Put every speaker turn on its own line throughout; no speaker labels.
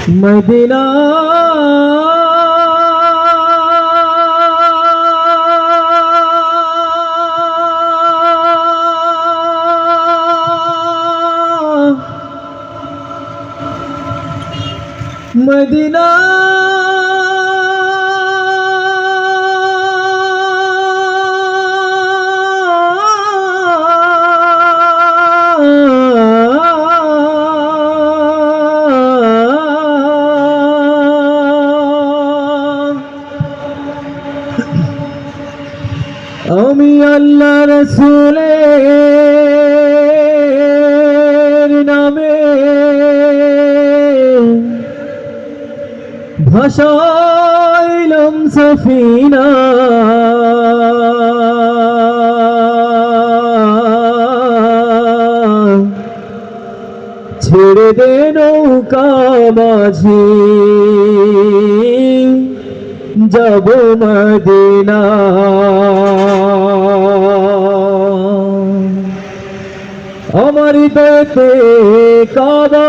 Medina Medina আমি আল্লাহ রাসূলের নামে ভাসাইলাম সফিনা ছেড়ে দে নৌকা মাঝি যাব মদিনা আমার হৃদয়তে কাবা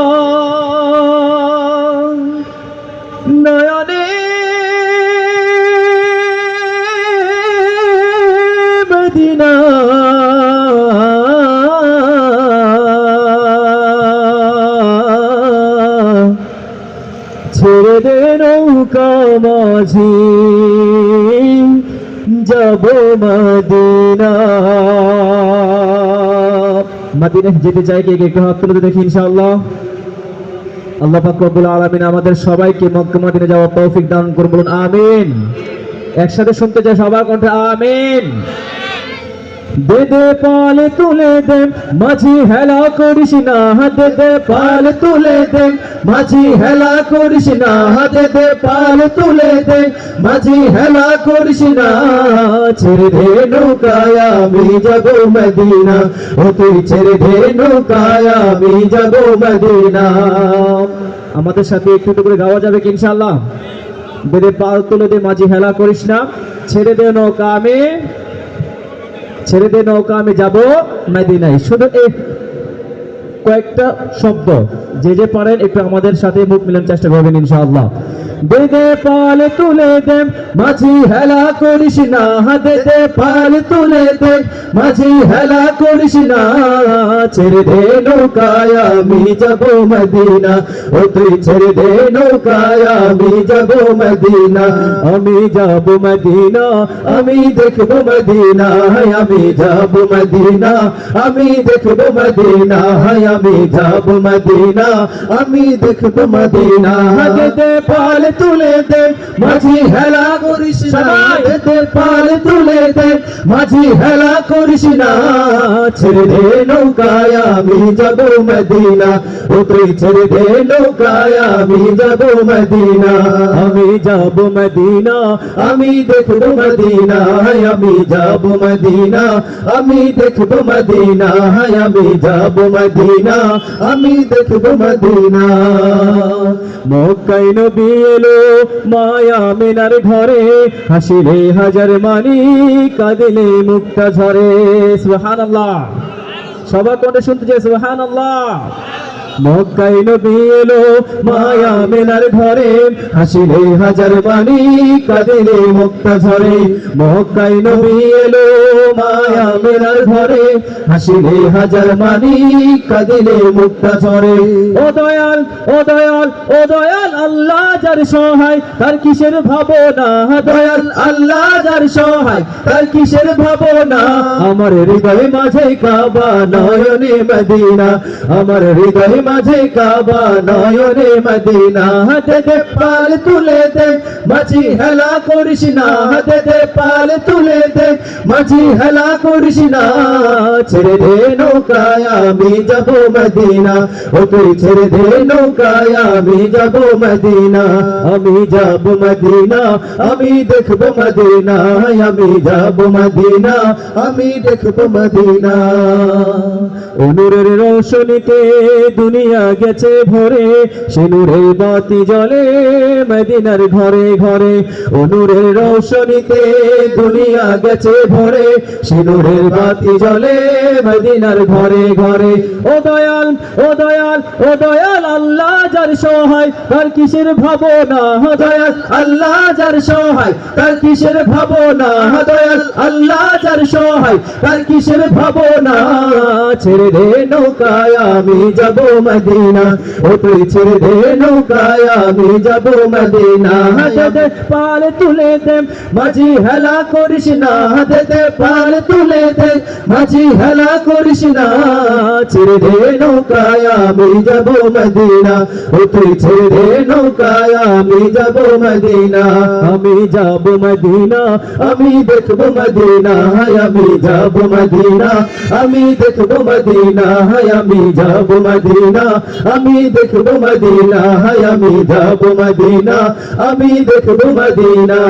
নয়নে মদিনা ছেড়ে দে নৌকা মাঝি যাব মদিনা মদিনায় যেতে চাই কে কে একটু হাত তুলে দেখি ইনশাআল্লাহ। আল্লাহ পাক রব্বুল আলামিন আমাদের সবাইকে মক্কা মদিনা যাওয়ার তৌফিক দান করুন, বলুন আমিন। একসাথে শুনতে চাই সবার কণ্ঠে আমিন। দে দে পাল তুলে দে মাঝি হেলা করিস না, দে দে পাল তুলে দে মাঝি হেলা করিস না, দে দে পাল তুলে দে মাঝি হেলা করিস না, ছেড়ে দে নৌকায় আমি যাব মদিনা, ও তুই ছেড়ে দে নৌকায় আমি যাব মদিনা। আমাদের সাথে একটু করে গাওয়া যাবে কি ইনশাআল্লাহ? দে দে পাল তুলে দে মাঝি হেলা করিস না, ছেড়ে দে নৌকা আমি, ছেড়ে দে নৌকা আমি যাব মদিনায়। শুধু এই কয়েকটা শব্দ যে যে পারেন একটু আমাদের সাথে মুখ মিলানোর চেষ্টা করবেন ইনশাআল্লাহ। দে দে পাল তুলে দে মাঝি হেলা করিস না, দে দে পাল তুলে দে মাঝি হেলা করিস না, ছেড়ে দে নৌকায় আমি যাব মদিনা, ও তুই ছেড়ে দে নৌকায় আমি যাব মদিনা, আমি যাব মদিনা, আমি দেখব মদিনা, আমি যাব মদিনা, আমি দেখব মদিনা, আমি যাব মদিনা, আমি দেখব মদিনা। দে দে পাল তুলে দে মাঝি হেলা করিস না, দে দে পাল তুলে দে মাঝি হেলা করিস না, ছেড়ে দে নৌকায় আমি যাব মদিনা, ও তুই ছেড়ে দে নৌকায় আমি যাব মদিনা, আমি যাব মদিনা, আমি দেখব মদিনা, আমি যাব মদিনা, আমি দেখব মদিনা, আমি যাব মদিনা, আমি দেখব মদিনা। মক্কায় নবী এলো মায়া মিনার ঘরে, হাসিলে হাজার মানি কাঁদিলে মুক্তা ঝরে। সুবহানাল্লাহ, সবার কণ্ঠে শুনতে চাই সুবহানাল্লাহ। মক্কায় নবী এলো মায়া মিনার ঘরে, হাসিলে হাজার মানি কাঁদিলে মুক্তা ঝরে। মক্কায় নবী এলো মায়া মিনার ঘরে, হাসিলে হাজার মানি কাঁদিলে মুক্তা ঝরে। ও দয়াল ও দয়াল ও দয়াল আল্লাহ যার সহায় তার কিসের ভাবনা, দয়াল আল্লাহ যার সহায় তার কিসের ভাবনা, আমার হৃদয় মাঝে কাবা নয়নে মদিনা, আমার হৃদয় মাঝে কাবা নয়নে মদিনা। দে দে পাল তুলে দে মাঝি হেলা করিস না, দে দে পাল তুলে দে মাঝি হেলা করিস না, ছেড়ে দে নৌকায় আমি যাব মদিনা, ও তুই ছেড়ে দে নৌকায় আমি যাব মদিনা, আমি যাব মদিনা, আমি দেখব মদিনা, আমি যাব মদিনা, আমি দেখব মদিনা। নূরের রোশনীতে দুনিয়া গেছে ভরে, সে নূরের বাতি জ্বলে মদিনার ঘরে ঘরে। ও নূরের রৌশনীতে দুনিয়া গেছে ভরে, সে নূরের বাতি জ্বলে মদিনার ঘরে ঘরে। ও দয়াল, ও দয়াল, ও দয়াল, আল্লাহ যার সহায় তার কিসের ভাবনা। দয়াল আল্লাহ যার সহায় তার কিসের ভাবনা। দয়াল আল্লাহ যার সহায় তার কিসের ভাবনা। ছেড়ে দে নৌকায় আমি যাব মদিনা, ও তুই ছেড়ে দে নৌকায় আমি যাব মদিনা। দে পাল তুলে দে মাঝি হেলা করিস না, দে পাল তুলে দে মাঝি হেলা করিস না। ছেড়ে দে নৌকায় আমি যাব মদিনা, ও তুই ছেড়ে দে নৌকায় আমি যাব মদিনা। আমি যাব মদিনা, আমি দেখব মদিনা, আমি যাব মদিনা, আমি দেখব মদিনা, আমি যাব মদিনা, আমি দেখব মদিনা, আমি যাব মদিনা, আমি দেখব মদিনা।